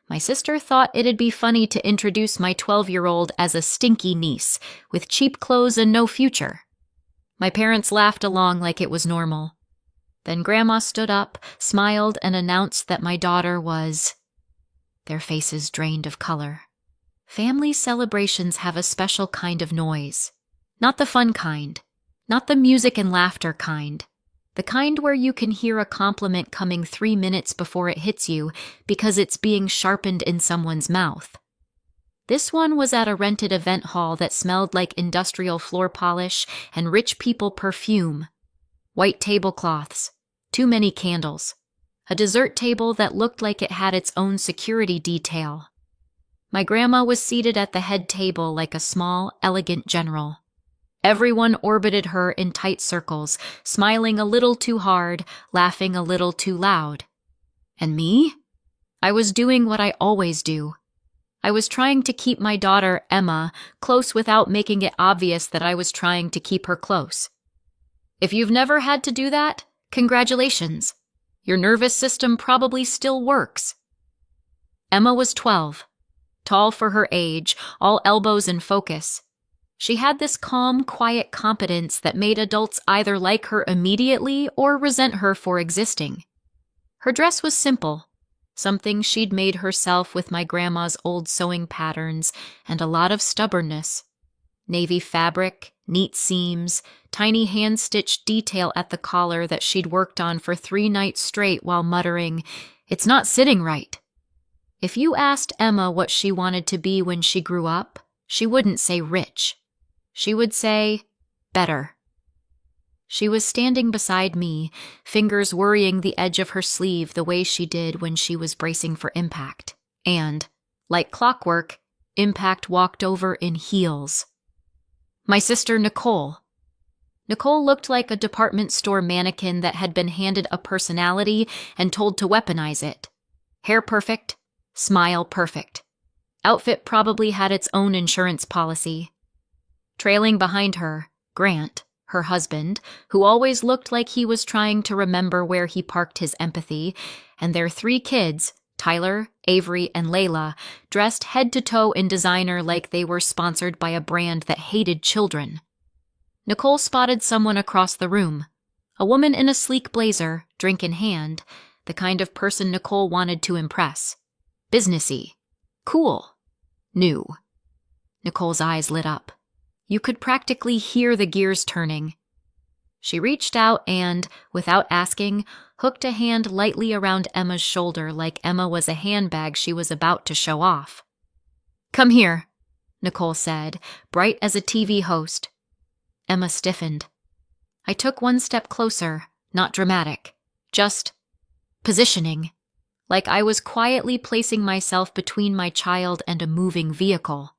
My sister thought it'd be funny to introduce my 12-year-old as a stinky niece, with cheap clothes and no future. My parents laughed along like it was normal. Then Grandma stood up, smiled, and announced that my daughter was... Their faces drained of color. Family celebrations have a special kind of noise. Not the fun kind. Not the music and laughter kind. The kind where you can hear a compliment coming 3 minutes before it hits you because it's being sharpened in someone's mouth. This one was at a rented event hall that smelled like industrial floor polish and rich people perfume. White tablecloths, too many candles, a dessert table that looked like it had its own security detail. My grandma was seated at the head table like a small, elegant general. Everyone orbited her in tight circles, smiling a little too hard, laughing a little too loud. And me? I was doing what I always do. I was trying to keep my daughter, Emma, close without making it obvious that I was trying to keep her close. If you've never had to do that, congratulations. Your nervous system probably still works. Emma was 12, tall for her age, all elbows in focus. She had this calm, quiet competence that made adults either like her immediately or resent her for existing. Her dress was simple, something she'd made herself with my grandma's old sewing patterns and a lot of stubbornness. Navy fabric, neat seams, tiny hand-stitched detail at the collar that she'd worked on for 3 nights straight while muttering, "It's not sitting right." If you asked Emma what she wanted to be when she grew up, she wouldn't say rich. She would say, better. She was standing beside me, fingers worrying the edge of her sleeve the way she did when she was bracing for impact. And, like clockwork, impact walked over in heels. My sister Nicole. Nicole looked like a department store mannequin that had been handed a personality and told to weaponize it. Hair perfect, smile perfect. Outfit probably had its own insurance policy. Trailing behind her, Grant, her husband, who always looked like he was trying to remember where he parked his empathy, and their 3 kids, Tyler, Avery, and Layla, dressed head to toe in designer like they were sponsored by a brand that hated children. Nicole spotted someone across the room, a woman in a sleek blazer, drink in hand, the kind of person Nicole wanted to impress. Businessy. Cool. New. Nicole's eyes lit up. You could practically hear the gears turning. She reached out and, without asking, hooked a hand lightly around Emma's shoulder like Emma was a handbag she was about to show off. "Come here," Nicole said, bright as a TV host. Emma stiffened. I took 1 step closer, not dramatic, just positioning, like I was quietly placing myself between my child and a moving vehicle.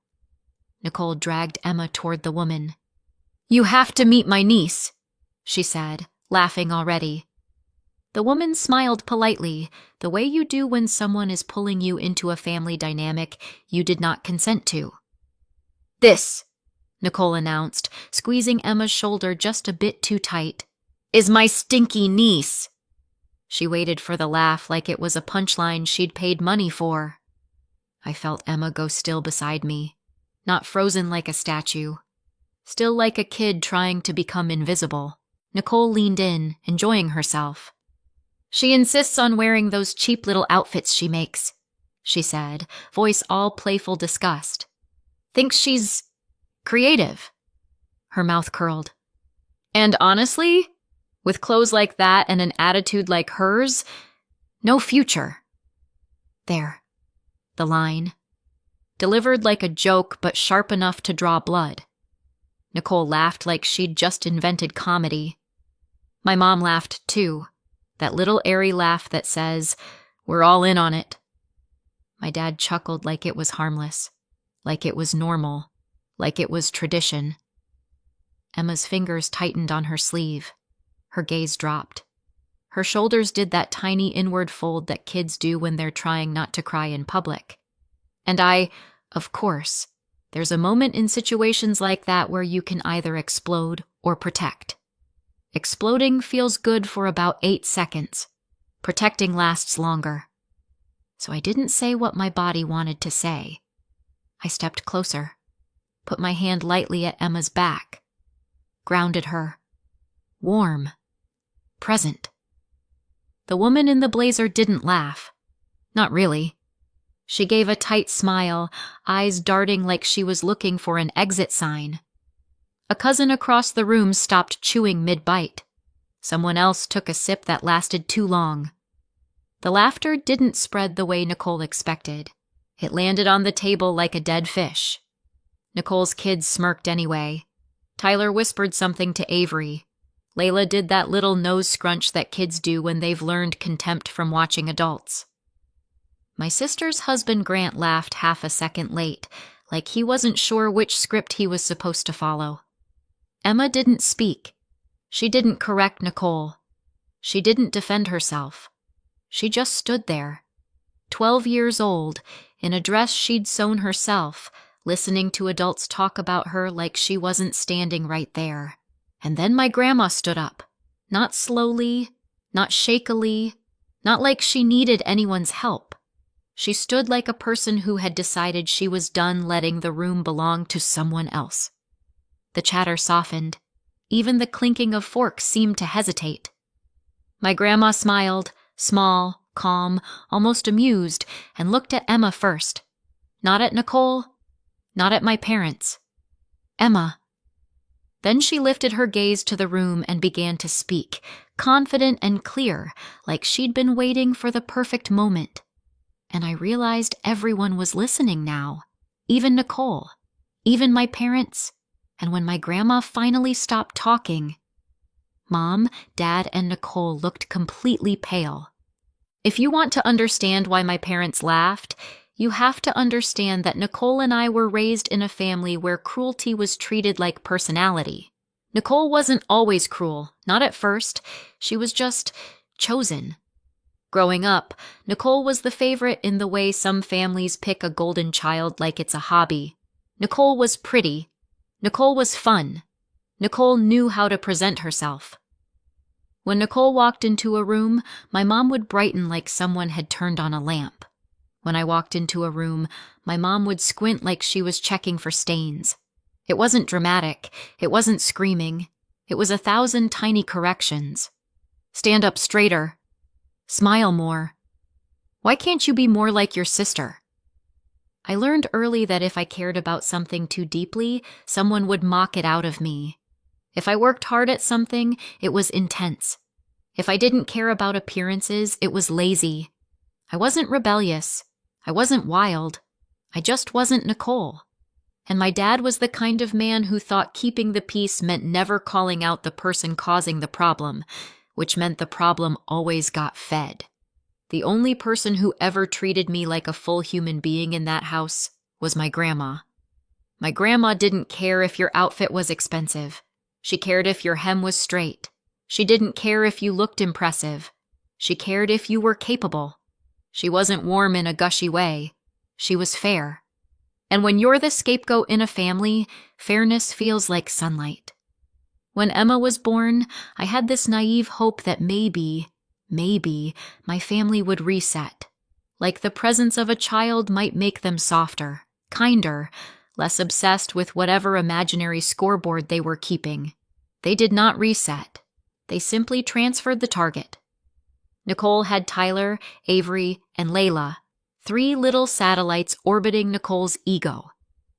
Nicole dragged Emma toward the woman. "You have to meet my niece," she said, laughing already. The woman smiled politely, the way you do when someone is pulling you into a family dynamic you did not consent to. "This," Nicole announced, squeezing Emma's shoulder just a bit too tight, "is my stinky niece." She waited for the laugh like it was a punchline she'd paid money for. I felt Emma go still beside me. Not frozen like a statue. Still like a kid trying to become invisible. Nicole leaned in, enjoying herself. "She insists on wearing those cheap little outfits she makes," she said, voice all playful disgust. "Thinks she's creative." Her mouth curled. "And honestly, with clothes like that and an attitude like hers, no future." There. The line. Delivered like a joke, but sharp enough to draw blood. Nicole laughed like she'd just invented comedy. My mom laughed, too. That little airy laugh that says, "We're all in on it." My dad chuckled like it was harmless, like it was normal, like it was tradition. Emma's fingers tightened on her sleeve. Her gaze dropped. Her shoulders did that tiny inward fold that kids do when they're trying not to cry in public. And of course, there's a moment in situations like that where you can either explode or protect. Exploding feels good for about 8 seconds. Protecting lasts longer. so I didn't say what my body wanted to say. I stepped closer, put my hand lightly at Emma's back, grounded her. Warm. Present. The woman in the blazer didn't laugh. Not really. She gave a tight smile, eyes darting like she was looking for an exit sign. A cousin across the room stopped chewing mid-bite. Someone else took a sip that lasted too long. The laughter didn't spread the way Nicole expected. It landed on the table like a dead fish. Nicole's kids smirked anyway. Tyler whispered something to Avery. Layla did that little nose scrunch that kids do when they've learned contempt from watching adults. My sister's husband Grant laughed half a second late, like he wasn't sure which script he was supposed to follow. Emma didn't speak. She didn't correct Nicole. She didn't defend herself. She just stood there, 12 years old, in a dress she'd sewn herself, listening to adults talk about her like she wasn't standing right there. And then my grandma stood up, not slowly, not shakily, not like she needed anyone's help. She stood like a person who had decided she was done letting the room belong to someone else. The chatter softened. Even the clinking of forks seemed to hesitate. My grandma smiled, small, calm, almost amused, and looked at Emma first. Not at Nicole, not at my parents. Emma. Then she lifted her gaze to the room and began to speak, confident and clear, like she'd been waiting for the perfect moment. And I realized everyone was listening now, even Nicole, even my parents. And when my grandma finally stopped talking, Mom, Dad, and Nicole looked completely pale. If you want to understand why my parents laughed, you have to understand that Nicole and I were raised in a family where cruelty was treated like personality. Nicole wasn't always cruel, not at first. She was just chosen. Growing up, Nicole was the favorite in the way some families pick a golden child like it's a hobby. Nicole was pretty. Nicole was fun. Nicole knew how to present herself. When Nicole walked into a room, my mom would brighten like someone had turned on a lamp. When I walked into a room, my mom would squint like she was checking for stains. It wasn't dramatic. It wasn't screaming. It was 1,000 tiny corrections. Stand up straighter. Smile more. Why can't you be more like your sister? I learned early that if I cared about something too deeply, someone would mock it out of me. If I worked hard at something, it was intense. If I didn't care about appearances, it was lazy. I wasn't rebellious. I wasn't wild. I just wasn't Nicole. And my dad was the kind of man who thought keeping the peace meant never calling out the person causing the problem, which meant the problem always got fed. The only person who ever treated me like a full human being in that house was my grandma. My grandma didn't care if your outfit was expensive. She cared if your hem was straight. She didn't care if you looked impressive. She cared if you were capable. She wasn't warm in a gushy way. She was fair. And when you're the scapegoat in a family, fairness feels like sunlight. When Emma was born, I had this naive hope that maybe my family would reset. Like the presence of a child might make them softer, kinder, less obsessed with whatever imaginary scoreboard they were keeping. They did not reset. They simply transferred the target. Nicole had Tyler, Avery, and Layla, 3 little satellites orbiting Nicole's ego.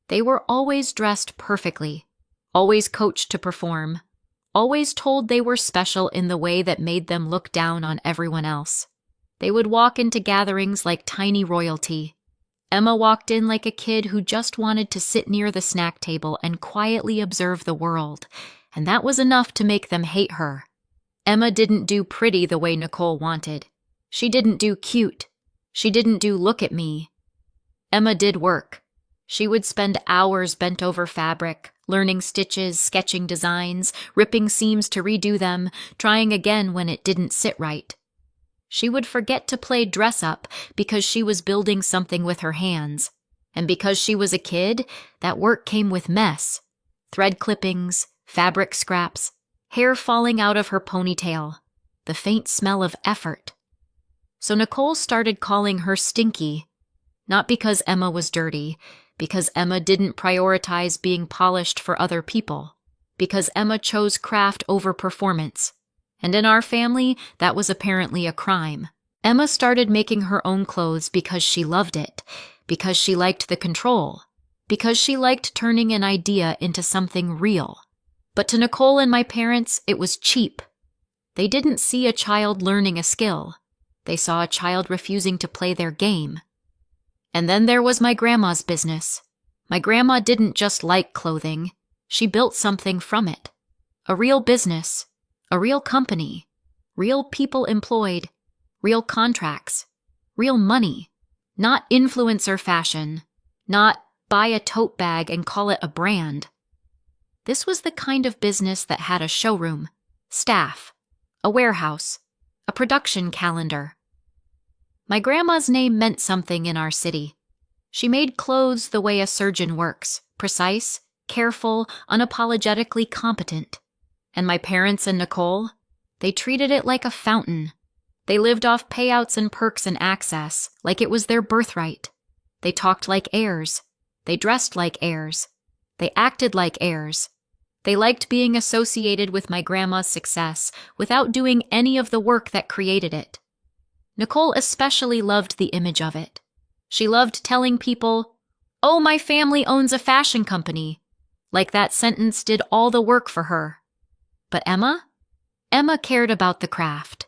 They were always dressed perfectly, always coached to perform, always told they were special in the way that made them look down on everyone else. They would walk into gatherings like tiny royalty. Emma walked in like a kid who just wanted to sit near the snack table and quietly observe the world, and that was enough to make them hate her. Emma didn't do pretty the way Nicole wanted. She didn't do cute. She didn't do look at me. Emma did work. She would spend hours bent over fabric, learning stitches, sketching designs, ripping seams to redo them, trying again when it didn't sit right. She would forget to play dress-up because she was building something with her hands. And because she was a kid, that work came with mess. Thread clippings, fabric scraps, hair falling out of her ponytail, the faint smell of effort. So Nicole started calling her Stinky, not because Emma was dirty, because Emma didn't prioritize being polished for other people, because Emma chose craft over performance. And in our family, that was apparently a crime. Emma started making her own clothes because she loved it, because she liked the control, because she liked turning an idea into something real. But to Nicole and my parents, it was cheap. They didn't see a child learning a skill. They saw a child refusing to play their game. And then there was my grandma's business. My grandma didn't just like clothing. She built something from it. A real business, a real company, real people employed, real contracts, real money, not influencer fashion, not buy a tote bag and call it a brand. This was the kind of business that had a showroom, staff, a warehouse, a production calendar. My grandma's name meant something in our city. She made clothes the way a surgeon works, precise, careful, unapologetically competent. And my parents and Nicole, they treated it like a fountain. They lived off payouts and perks and access, like it was their birthright. They talked like heirs. They dressed like heirs. They acted like heirs. They liked being associated with my grandma's success without doing any of the work that created it. Nicole especially loved the image of it. She loved telling people, "Oh, my family owns a fashion company," like that sentence did all the work for her. But Emma cared about the craft.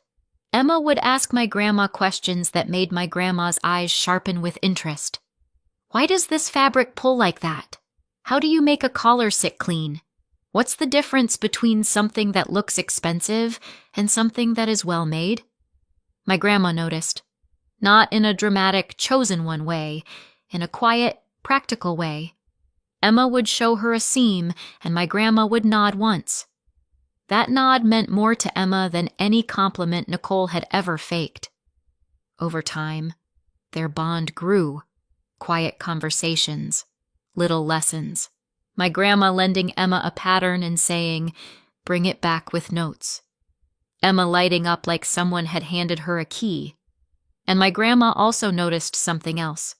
Emma would ask my grandma questions that made my grandma's eyes sharpen with interest. Why does this fabric pull like that? How do you make a collar sit clean? What's the difference between something that looks expensive and something that is well made? My grandma noticed. Not in a dramatic, chosen one way, in a quiet, practical way. Emma would show her a seam, and my grandma would nod once. That nod meant more to Emma than any compliment Nicole had ever faked. Over time, their bond grew. Quiet conversations, little lessons. My grandma lending Emma a pattern and saying, "Bring it back with notes." Emma lighting up like someone had handed her a key. And my grandma also noticed something else.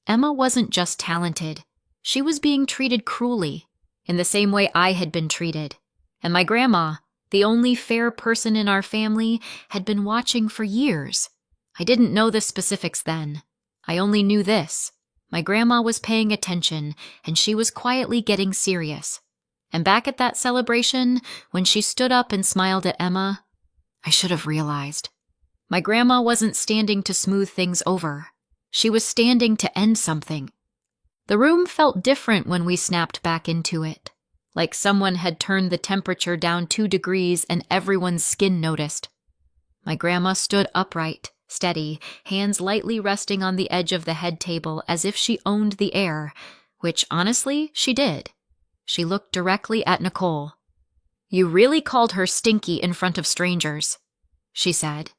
Emma wasn't just talented. She was being treated cruelly, in the same way I had been treated. And my grandma, the only fair person in our family, had been watching for years. I didn't know the specifics then. I only knew this. My grandma was paying attention, and she was quietly getting serious. And back at that celebration, when she stood up and smiled at Emma, I should have realized. My grandma wasn't standing to smooth things over. She was standing to end something. The room felt different when we snapped back into it, like someone had turned the temperature down 2 degrees and everyone's skin noticed. My grandma stood upright, steady, hands lightly resting on the edge of the head table as if she owned the air, which honestly she did. She looked directly at Nicole. "You really called her Stinky in front of strangers," she said.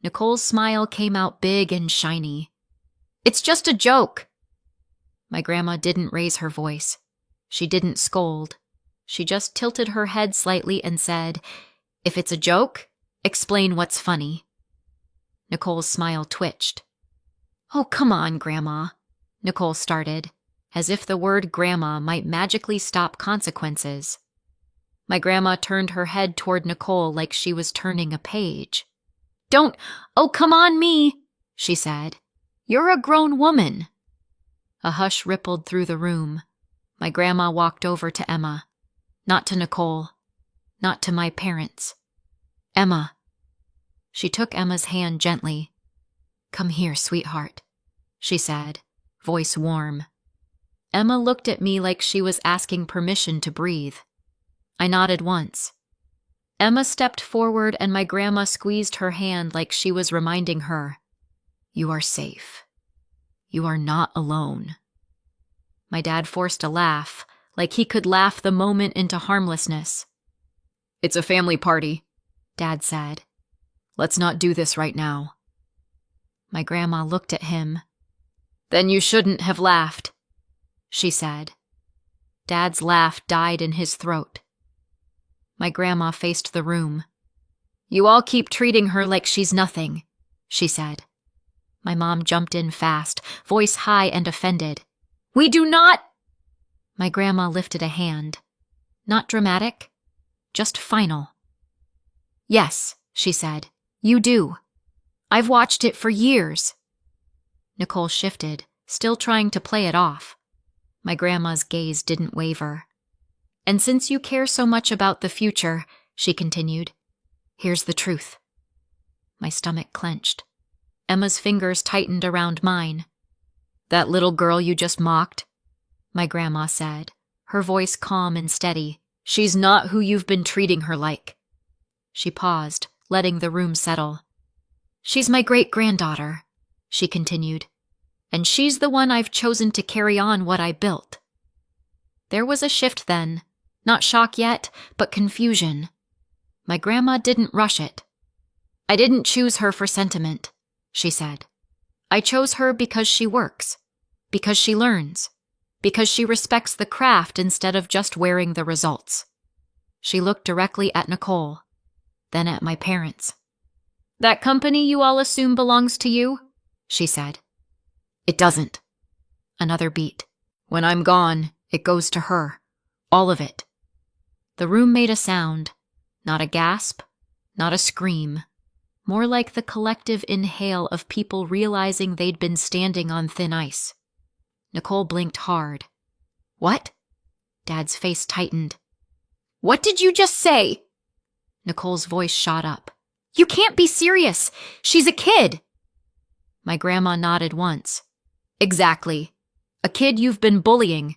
Nicole's smile came out big and shiny. "It's just a joke." My grandma didn't raise her voice. She didn't scold. She just tilted her head slightly and said, "If it's a joke, explain what's funny." Nicole's smile twitched. "Oh, come on, Grandma," Nicole started, as if the word grandma might magically stop consequences. My grandma turned her head toward Nicole like she was turning a page. "Oh, come on me," she said. "You're a grown woman." A hush rippled through the room. My grandma walked over to Emma. Not to Nicole. Not to my parents. "Emma." She took Emma's hand gently. "Come here, sweetheart," she said, voice warm. Emma looked at me like she was asking permission to breathe. I nodded once. Emma stepped forward and my grandma squeezed her hand like she was reminding her, "You are safe. You are not alone." My dad forced a laugh, like he could laugh the moment into harmlessness. "It's a family party," Dad said. "Let's not do this right now." My grandma looked at him. "Then you shouldn't have laughed," she said. Dad's laugh died in his throat. My grandma faced the room. "You all keep treating her like she's nothing. she said. My mom jumped in fast, voice high and offended. We do not! My grandma lifted a hand. Not dramatic, just final. Yes, she said, you do. I've watched it for years. Nicole shifted, still trying to play it off. My grandma's gaze didn't waver. And since you care so much about the future, she continued, here's the truth. My stomach clenched. Emma's fingers tightened around mine. That little girl you just mocked? My grandma said, her voice calm and steady. She's not who you've been treating her like. She paused, letting the room settle. She's my great-granddaughter, she continued, and she's the one I've chosen to carry on what I built. There was a shift then, not shock yet, but confusion. My grandma didn't rush it. I didn't choose her for sentiment, she said. I chose her because she works, because she learns, because she respects the craft instead of just wearing the results. She looked directly at Nicole, then at my parents. That company you all assume belongs to you? She said. It doesn't. Another beat. When I'm gone, it goes to her. All of it. The room made a sound. Not a gasp, not a scream. More like the collective inhale of people realizing they'd been standing on thin ice. Nicole blinked hard. What? Dad's face tightened. What did you just say? Nicole's voice shot up. You can't be serious. She's a kid. My grandma nodded once. Exactly. A kid you've been bullying.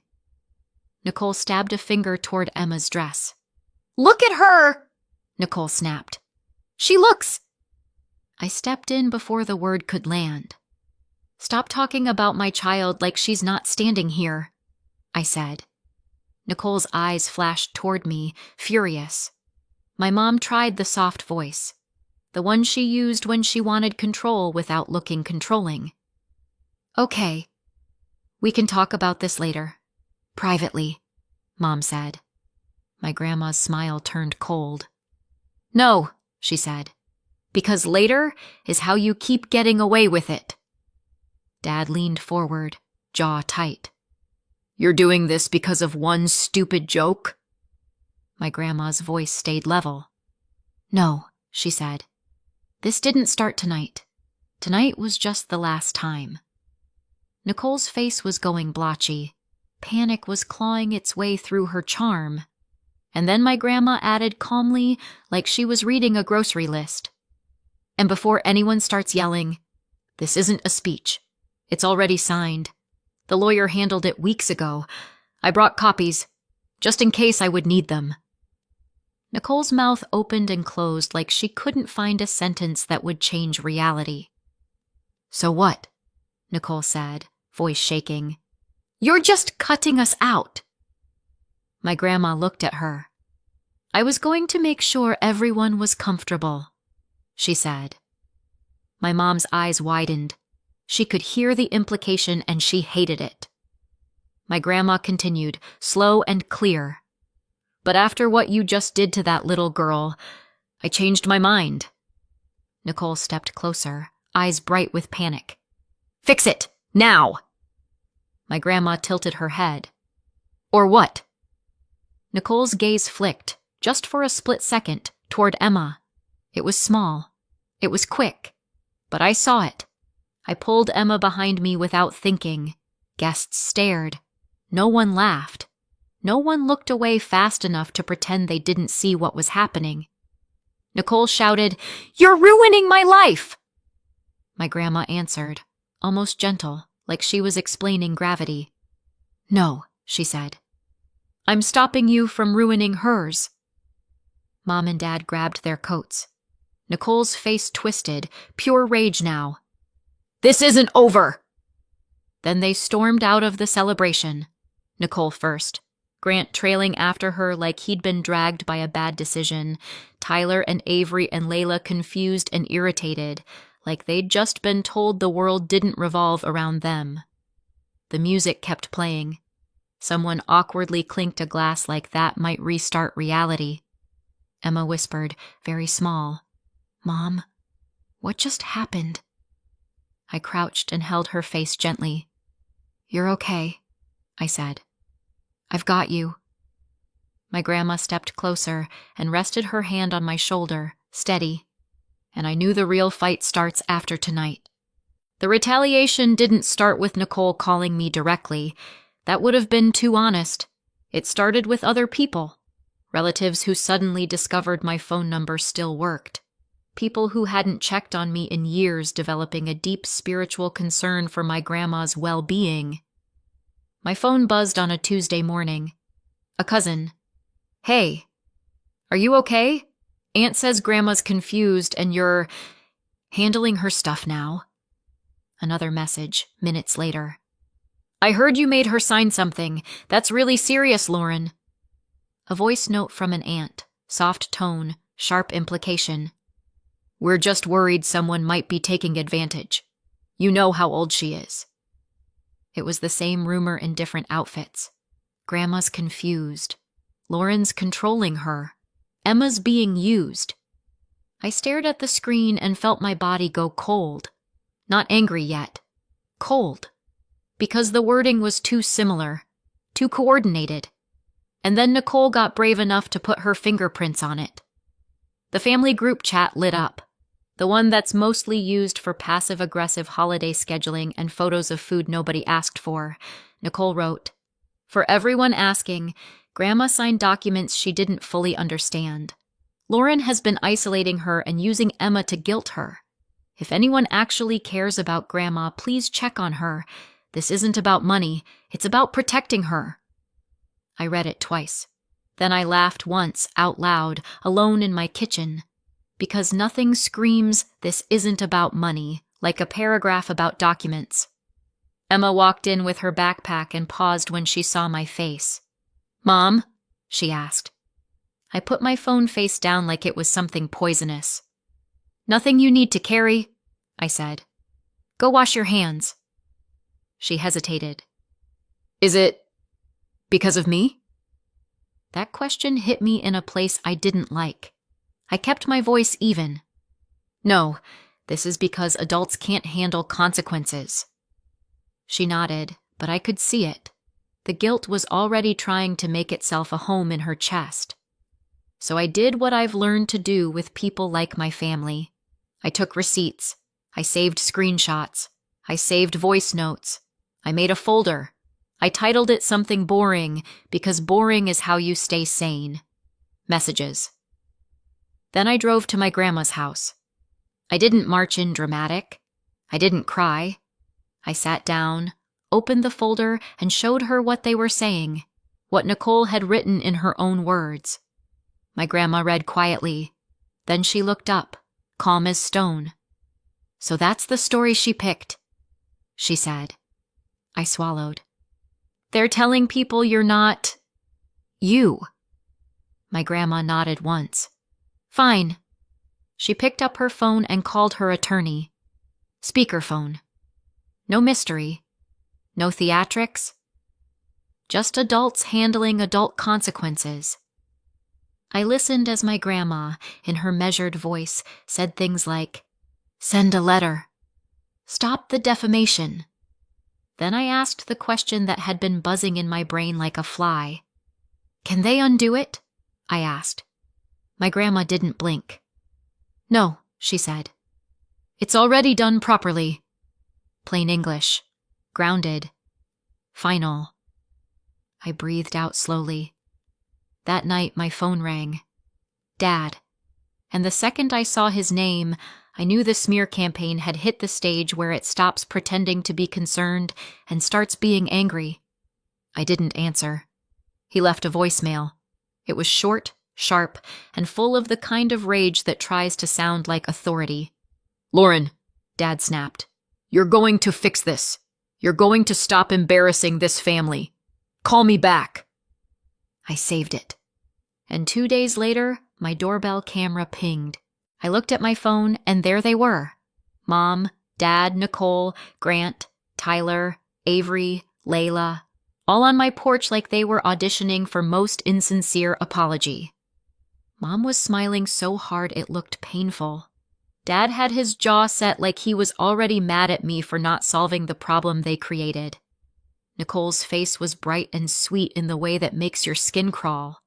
Nicole stabbed a finger toward Emma's dress. Look at her! Nicole snapped. She looks... I stepped in before the word could land. Stop talking about my child like she's not standing here, I said. Nicole's eyes flashed toward me, furious. My mom tried the soft voice, the one she used when she wanted control without looking controlling. Okay, we can talk about this later. Privately, Mom said. My grandma's smile turned cold. No, she said, because later is how you keep getting away with it. Dad leaned forward, jaw tight. You're doing this because of one stupid joke? My grandma's voice stayed level. No, she said. This didn't start tonight. Tonight was just the last time. Nicole's face was going blotchy. Panic was clawing its way through her charm. And then my grandma added calmly, like she was reading a grocery list. And before anyone starts yelling, this isn't a speech. It's already signed. The lawyer handled it weeks ago. I brought copies, just in case I would need them. Nicole's mouth opened and closed like she couldn't find a sentence that would change reality. So what? Nicole said, voice shaking. You're just cutting us out. My grandma looked at her. I was going to make sure everyone was comfortable, she said. My mom's eyes widened. She could hear the implication and she hated it. My grandma continued, slow and clear. But after what you just did to that little girl, I changed my mind. Nicole stepped closer, eyes bright with panic. Fix it, now! My grandma tilted her head. Or what? Nicole's gaze flicked, just for a split second, toward Emma. It was small. It was quick. But I saw it. I pulled Emma behind me without thinking. Guests stared. No one laughed. No one looked away fast enough to pretend they didn't see what was happening. Nicole shouted, You're ruining my life! My grandma answered, almost gentle, like she was explaining gravity. No, she said. I'm stopping you from ruining hers. Mom and Dad grabbed their coats. Nicole's face twisted, pure rage now. This isn't over! Then they stormed out of the celebration. Nicole first, Grant trailing after her like he'd been dragged by a bad decision, Tyler and Avery and Layla confused and irritated, like they'd just been told the world didn't revolve around them. The music kept playing. Someone awkwardly clinked a glass like that might restart reality. Emma whispered, very small, Mom, What just happened? I crouched and held her face gently. You're okay, I said. I've got you. My grandma stepped closer and rested her hand on my shoulder, steady, and I knew the real fight starts after tonight. The retaliation didn't start with Nicole calling me directly. That would have been too honest. It started with other people. Relatives who suddenly discovered my phone number still worked. People who hadn't checked on me in years, developing a deep spiritual concern for my grandma's well-being. My phone buzzed on a Tuesday morning. A cousin. Hey, are you okay? Aunt says Grandma's confused and you're handling her stuff now. Another message, minutes later. I heard you made her sign something. That's really serious, Lauren. A voice note from an aunt, soft tone, sharp implication. We're just worried someone might be taking advantage. You know how old she is. It was the same rumor in different outfits. Grandma's confused. Lauren's controlling her. Emma's being used. I stared at the screen and felt my body go cold. Not angry yet. Cold. Because the wording was too similar, too coordinated. And then Nicole got brave enough to put her fingerprints on it. The family group chat lit up. The one that's mostly used for passive-aggressive holiday scheduling and photos of food nobody asked for. Nicole wrote, For everyone asking, Grandma signed documents she didn't fully understand. Lauren has been isolating her and using Emma to guilt her. If anyone actually cares about Grandma, please check on her. This isn't about money, it's about protecting her. I read it twice. Then I laughed once, out loud, alone in my kitchen. Because nothing screams, this isn't about money, like a paragraph about documents. Emma walked in with her backpack and paused when she saw my face. Mom? She asked. I put my phone face down like it was something poisonous. Nothing you need to carry, I said. Go wash your hands. She hesitated. Is it because of me? That question hit me in a place I didn't like. I kept my voice even. No, this is because adults can't handle consequences. She nodded, but I could see it. The guilt was already trying to make itself a home in her chest. So I did what I've learned to do with people like my family. I took receipts. I saved screenshots. I saved voice notes. I made a folder. I titled it something boring because boring is how you stay sane. Messages. Then I drove to my grandma's house. I didn't march in dramatic. I didn't cry. I sat down, opened the folder, and showed her what they were saying, what Nicole had written in her own words. My grandma read quietly. Then she looked up, calm as stone. So that's the story she picked, she said. I swallowed. They're telling people you're not you. My grandma nodded once. Fine. She picked up her phone and called her attorney. Speakerphone. No mystery. No theatrics. Just adults handling adult consequences. I listened as my grandma, in her measured voice, said things like, Send a letter. Stop the defamation. Then I asked the question that had been buzzing in my brain like a fly. Can they undo it? I asked. My grandma didn't blink. No, she said. It's already done properly. Plain English. Grounded. Final. I breathed out slowly. That night my phone rang. Dad. And the second I saw his name, I knew the smear campaign had hit the stage where it stops pretending to be concerned and starts being angry. I didn't answer. He left a voicemail. It was short, sharp, and full of the kind of rage that tries to sound like authority. Lauren, Dad snapped. You're going to fix this. You're going to stop embarrassing this family. Call me back. I saved it. And 2 days later, my doorbell camera pinged. I looked at my phone, and there they were. Mom, Dad, Nicole, Grant, Tyler, Avery, Layla, all on my porch like they were auditioning for most insincere apology. Mom was smiling so hard it looked painful. Dad had his jaw set like he was already mad at me for not solving the problem they created. Nicole's face was bright and sweet in the way that makes your skin crawl.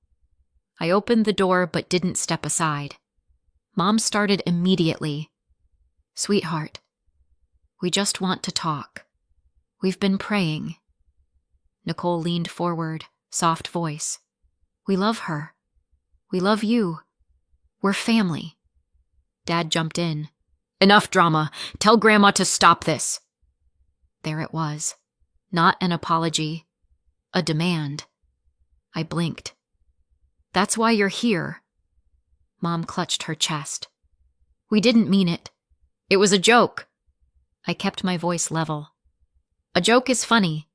I opened the door but didn't step aside. Mom started immediately. "Sweetheart, we just want to talk. We've been praying." Nicole leaned forward, soft voice. "We love her. We love you. We're family." Dad jumped in. "Enough drama. Tell Grandma to stop this." There it was. Not an apology. A demand. I blinked. "That's why you're here." Mom clutched her chest. "We didn't mean it. It was a joke." I kept my voice level. "A joke is funny.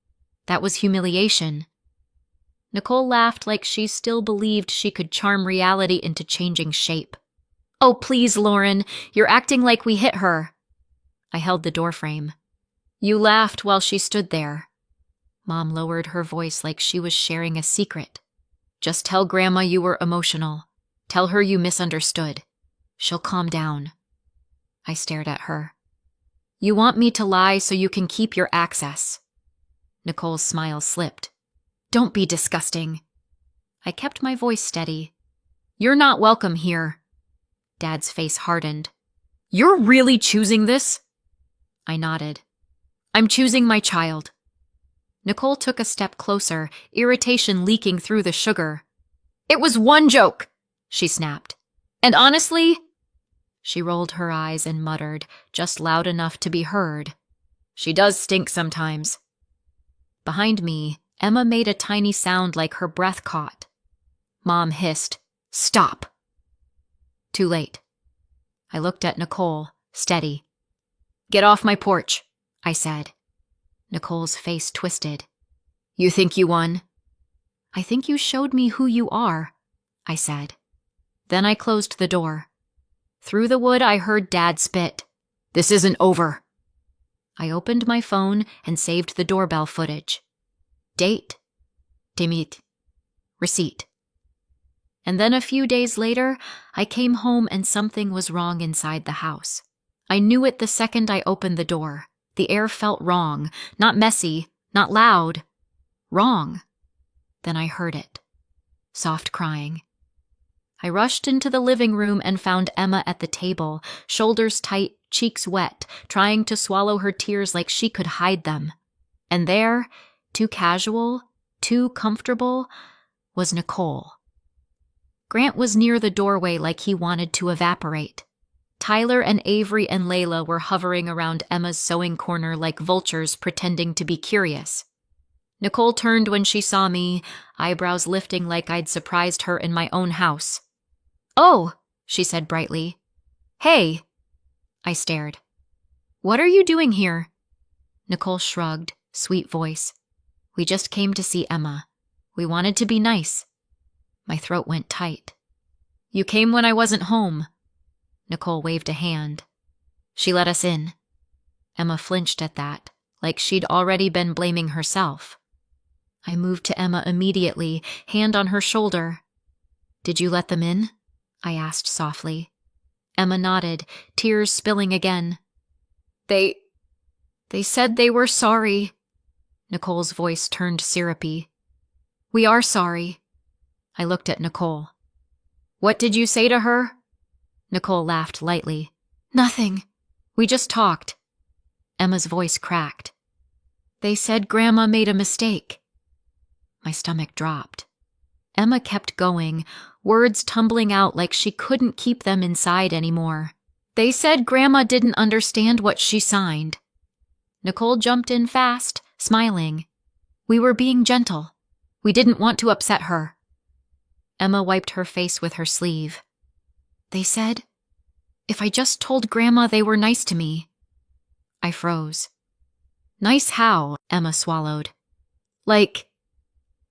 That was humiliation." Nicole laughed like she still believed she could charm reality into changing shape. "Oh, please, Lauren, you're acting like we hit her." I held the doorframe. "You laughed while she stood there." Mom lowered her voice like she was sharing a secret. "Just tell Grandma you were emotional. Tell her you misunderstood. She'll calm down." I stared at her. "You want me to lie so you can keep your access." Nicole's smile slipped. "Don't be disgusting." I kept my voice steady. "You're not welcome here." Dad's face hardened. "You're really choosing this?" I nodded. "I'm choosing my child." Nicole took a step closer, irritation leaking through the sugar. "It was one joke," she snapped. "And honestly—" She rolled her eyes and muttered, just loud enough to be heard. "She does stink sometimes." Behind me, Emma made a tiny sound like her breath caught. Mom hissed, "Stop." Too late. I looked at Nicole, steady. "Get off my porch," I said. Nicole's face twisted. "You think you won?" "I think you showed me who you are," I said. Then I closed the door. Through the wood I heard Dad spit. "This isn't over." I opened my phone and saved the doorbell footage. Date. Timit. Receipt. And then a few days later, I came home and something was wrong inside the house. I knew it the second I opened the door. The air felt wrong, not messy, not loud. Wrong. Then I heard it. Soft crying. I rushed into the living room and found Emma at the table, shoulders tight, cheeks wet, trying to swallow her tears like she could hide them. And there, too casual, too comfortable, was Nicole. Grant was near the doorway like he wanted to evaporate. Tyler and Avery and Layla were hovering around Emma's sewing corner like vultures pretending to be curious. Nicole turned when she saw me, eyebrows lifting like I'd surprised her in my own house. "Oh," she said brightly. "Hey." I stared. "What are you doing here?" Nicole shrugged, sweet voice. "We just came to see Emma. We wanted to be nice." My throat went tight. "You came when I wasn't home." Nicole waved a hand. "She let us in." Emma flinched at that, like she'd already been blaming herself. I moved to Emma immediately, hand on her shoulder. "Did you let them in?" I asked softly. Emma nodded, tears spilling again. They said they were sorry." Nicole's voice turned syrupy. "We are sorry." I looked at Nicole. "What did you say to her?" Nicole laughed lightly. "Nothing. We just talked." Emma's voice cracked. "They said Grandma made a mistake." My stomach dropped. Emma kept going, words tumbling out like she couldn't keep them inside anymore. "They said Grandma didn't understand what she signed." Nicole jumped in fast, smiling. "We were being gentle. We didn't want to upset her." Emma wiped her face with her sleeve. "They said, if I just told Grandma they were nice to me." I froze. "Nice how?" Emma swallowed. "Like,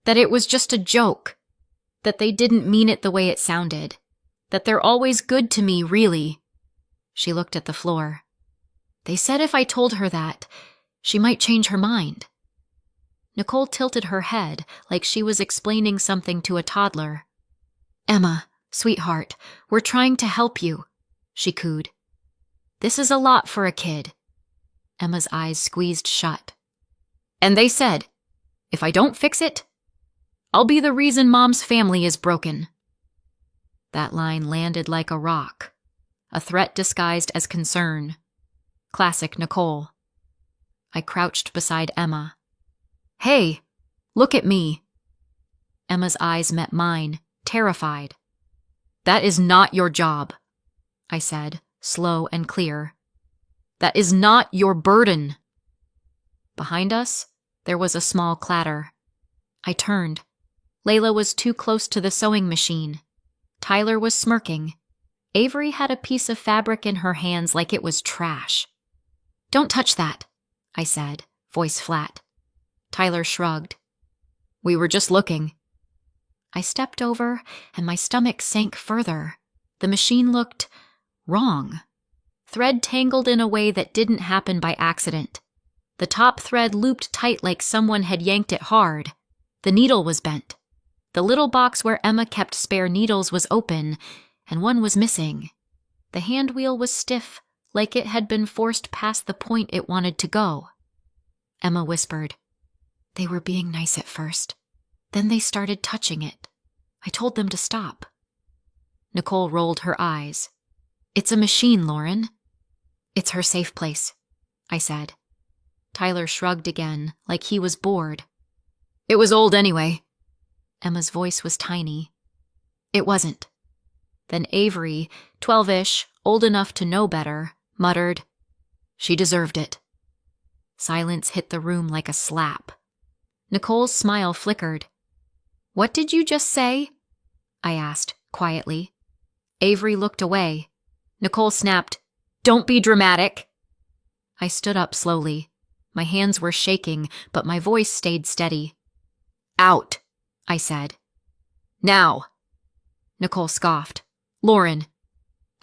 that it was just a joke. That they didn't mean it the way it sounded. That they're always good to me, really." She looked at the floor. "They said if I told her that, she might change her mind." Nicole tilted her head like she was explaining something to a toddler. "Emma, sweetheart, we're trying to help you," she cooed. This is a lot for a kid. Emma's eyes squeezed shut. And they said, if I don't fix it, I'll be the reason Mom's family is broken. That line landed like a rock, a threat disguised as concern. Classic Nicole. I crouched beside Emma. Hey, look at me. Emma's eyes met mine, terrified. That is not your job, I said, slow and clear. That is not your burden. Behind us, there was a small clatter. I turned. Layla was too close to the sewing machine. Tyler was smirking. Avery had a piece of fabric in her hands like it was trash. Don't touch that, I said, voice flat. Tyler shrugged. We were just looking. I stepped over, and my stomach sank further. The machine looked wrong. Thread tangled in a way that didn't happen by accident. The top thread looped tight like someone had yanked it hard. The needle was bent. The little box where Emma kept spare needles was open, and one was missing. The hand wheel was stiff, like it had been forced past the point it wanted to go. Emma whispered, They were being nice at first. Then they started touching it. I told them to stop. Nicole rolled her eyes. It's a machine, Lauren. It's her safe place, I said. Tyler shrugged again, like he was bored. It was old anyway. Emma's voice was tiny. It wasn't. Then Avery, 12-ish, old enough to know better, muttered, She deserved it. Silence hit the room like a slap. Nicole's smile flickered. What did you just say? I asked, quietly. Avery looked away. Nicole snapped, Don't be dramatic. I stood up slowly. My hands were shaking, but my voice stayed steady. Out, I said. Now. Nicole scoffed. Lauren.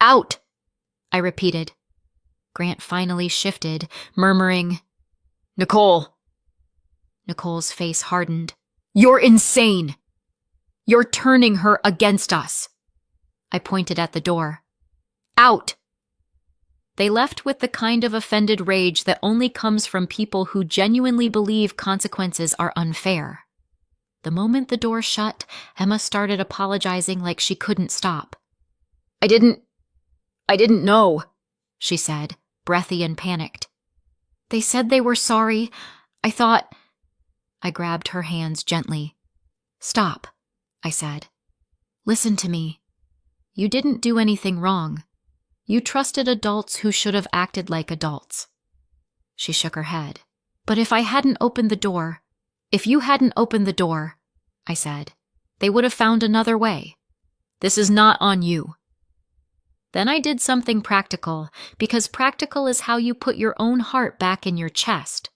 Out, I repeated. Grant finally shifted, murmuring, Nicole. Nicole's face hardened. You're insane. You're turning her against us. I pointed at the door. Out. They left with the kind of offended rage that only comes from people who genuinely believe consequences are unfair. The moment the door shut, Emma started apologizing like she couldn't stop. I didn't know, she said, breathy and panicked. They said they were sorry. I thought... I grabbed her hands gently. Stop, I said. Listen to me. You didn't do anything wrong. You trusted adults who should have acted like adults. She shook her head. But if you hadn't opened the door, I said, they would have found another way. This is not on you. Then I did something practical, because practical is how you put your own heart back in your chest.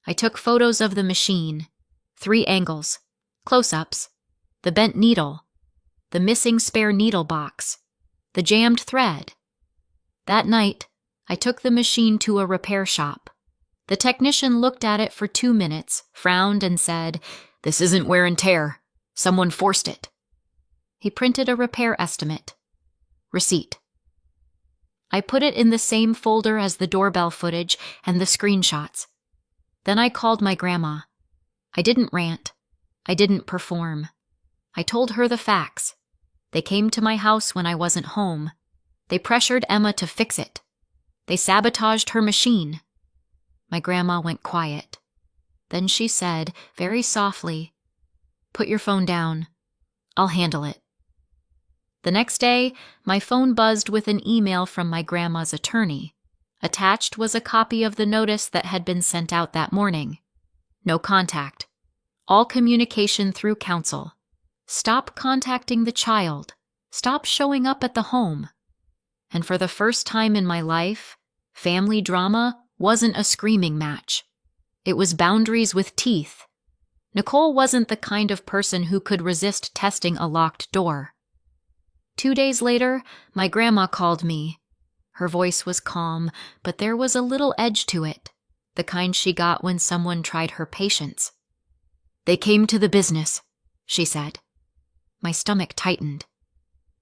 I took photos of the machine, 3 angles, close-ups, the bent needle, the missing spare needle box, the jammed thread. That night, I took the machine to a repair shop. The technician looked at it for 2 minutes, frowned, and said, This isn't wear and tear. Someone forced it. He printed a repair estimate. Receipt. I put it in the same folder as the doorbell footage and the screenshots. Then I called my grandma. I didn't rant. I didn't perform. I told her the facts. They came to my house when I wasn't home. They pressured Emma to fix it. They sabotaged her machine. My grandma went quiet. Then she said, very softly, Put your phone down. I'll handle it. The next day, my phone buzzed with an email from my grandma's attorney. Attached was a copy of the notice that had been sent out that morning. No contact. All communication through counsel. Stop contacting the child. Stop showing up at the home. And for the first time in my life, family drama wasn't a screaming match. It was boundaries with teeth. Nicole wasn't the kind of person who could resist testing a locked door. 2 days later, my grandma called me. Her voice was calm, but there was a little edge to it, the kind she got when someone tried her patience. They came to the business, she said. My stomach tightened.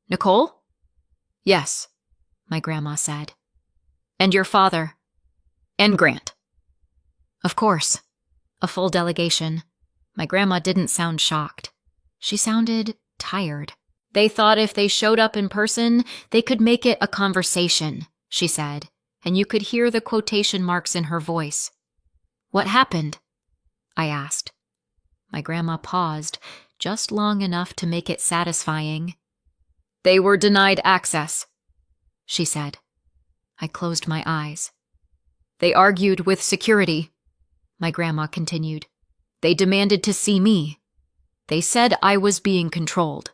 Nicole? Yes, my grandma said. And your father. And Grant. Of course. A full delegation. My grandma didn't sound shocked. She sounded tired. They thought if they showed up in person, they could make it a conversation, she said, and you could hear the quotation marks in her voice. What happened? I asked. My grandma paused, just long enough to make it satisfying. They were denied access, she said. I closed my eyes. They argued with security, my grandma continued. They demanded to see me. They said I was being controlled.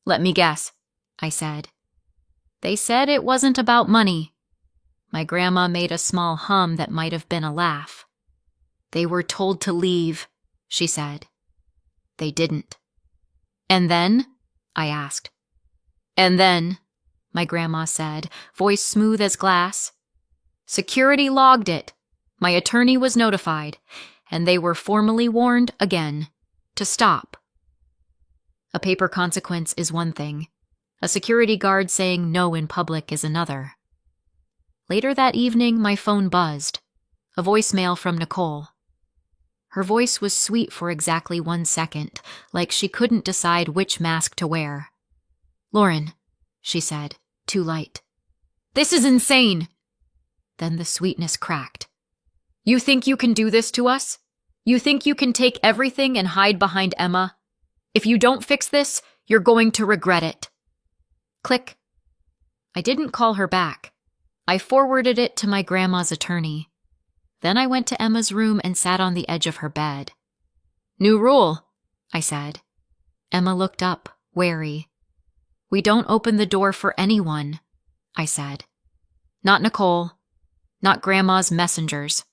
Let me guess, I said. They said it wasn't about money. My grandma made a small hum that might have been a laugh. They were told to leave, she said. They didn't. And then? I asked. And then, my grandma said, voice smooth as glass. Security logged it. My attorney was notified, and they were formally warned again to stop. A paper consequence is one thing. A security guard saying no in public is another. Later that evening, my phone buzzed. A voicemail from Nicole. Her voice was sweet for exactly 1 second, like she couldn't decide which mask to wear. Lauren, she said, too light. This is insane! Then the sweetness cracked. You think you can do this to us? You think you can take everything and hide behind Emma? If you don't fix this, you're going to regret it. Click. I didn't call her back. I forwarded it to my grandma's attorney. Then I went to Emma's room and sat on the edge of her bed. New rule, I said. Emma looked up, wary. We don't open the door for anyone, I said. Not Nicole. Not Grandma's messengers.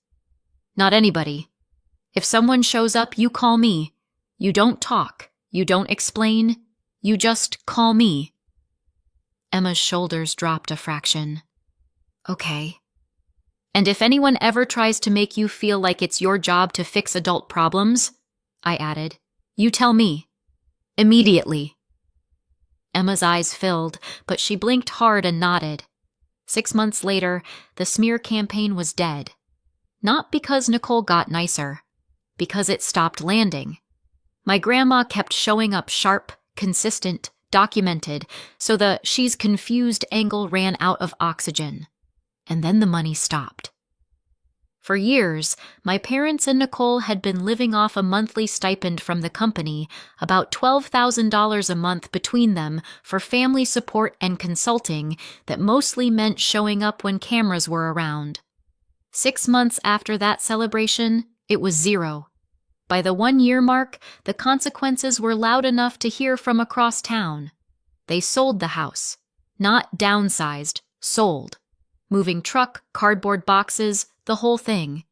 Not anybody. If someone shows up, you call me. You don't talk. You don't explain. You just call me. Emma's shoulders dropped a fraction. Okay. And if anyone ever tries to make you feel like it's your job to fix adult problems, I added, you tell me. Immediately. Emma's eyes filled, but she blinked hard and nodded. 6 months later, the smear campaign was dead. Not because Nicole got nicer. Because it stopped landing. My grandma kept showing up sharp, consistent, documented, so the she's confused angle ran out of oxygen. And then the money stopped. For years, my parents and Nicole had been living off a monthly stipend from the company, about $12,000 a month between them for family support and consulting that mostly meant showing up when cameras were around. 6 months after that celebration, it was zero. By the 1-year mark, the consequences were loud enough to hear from across town. They sold the house. Not downsized, sold. Moving truck, cardboard boxes, the whole thing.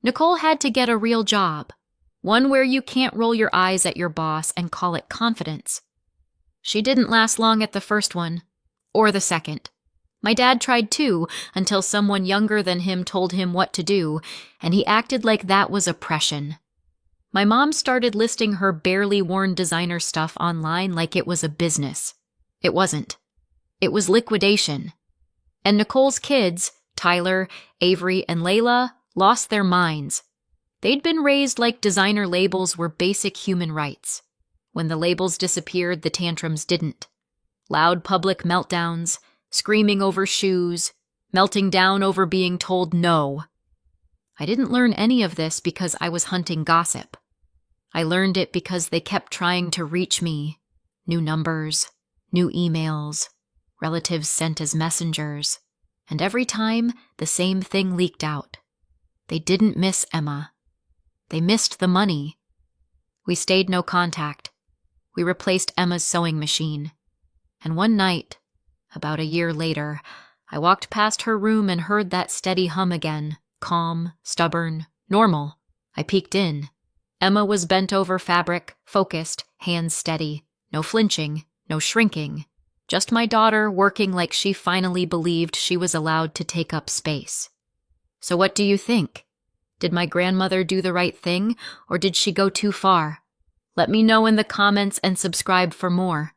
Nicole had to get a real job. One where you can't roll your eyes at your boss and call it confidence. She didn't last long at the first one. Or the second. My dad tried too, until someone younger than him told him what to do, and he acted like that was oppression. My mom started listing her barely worn designer stuff online like it was a business. It wasn't. It was liquidation. And Nicole's kids, Tyler, Avery, and Layla, lost their minds. They'd been raised like designer labels were basic human rights. When the labels disappeared, the tantrums didn't. Loud public meltdowns, screaming over shoes, melting down over being told no. I didn't learn any of this because I was hunting gossip. I learned it because they kept trying to reach me. New numbers, new emails, relatives sent as messengers. And every time, the same thing leaked out. They didn't miss Emma. They missed the money. We stayed no contact. We replaced Emma's sewing machine. And one night, about a year later, I walked past her room and heard that steady hum again. Calm, stubborn, normal. I peeked in. Emma was bent over fabric, focused, hands steady. No flinching, no shrinking. Just my daughter working like she finally believed she was allowed to take up space. So what do you think? Did my grandmother do the right thing, or did she go too far? Let me know in the comments and subscribe for more.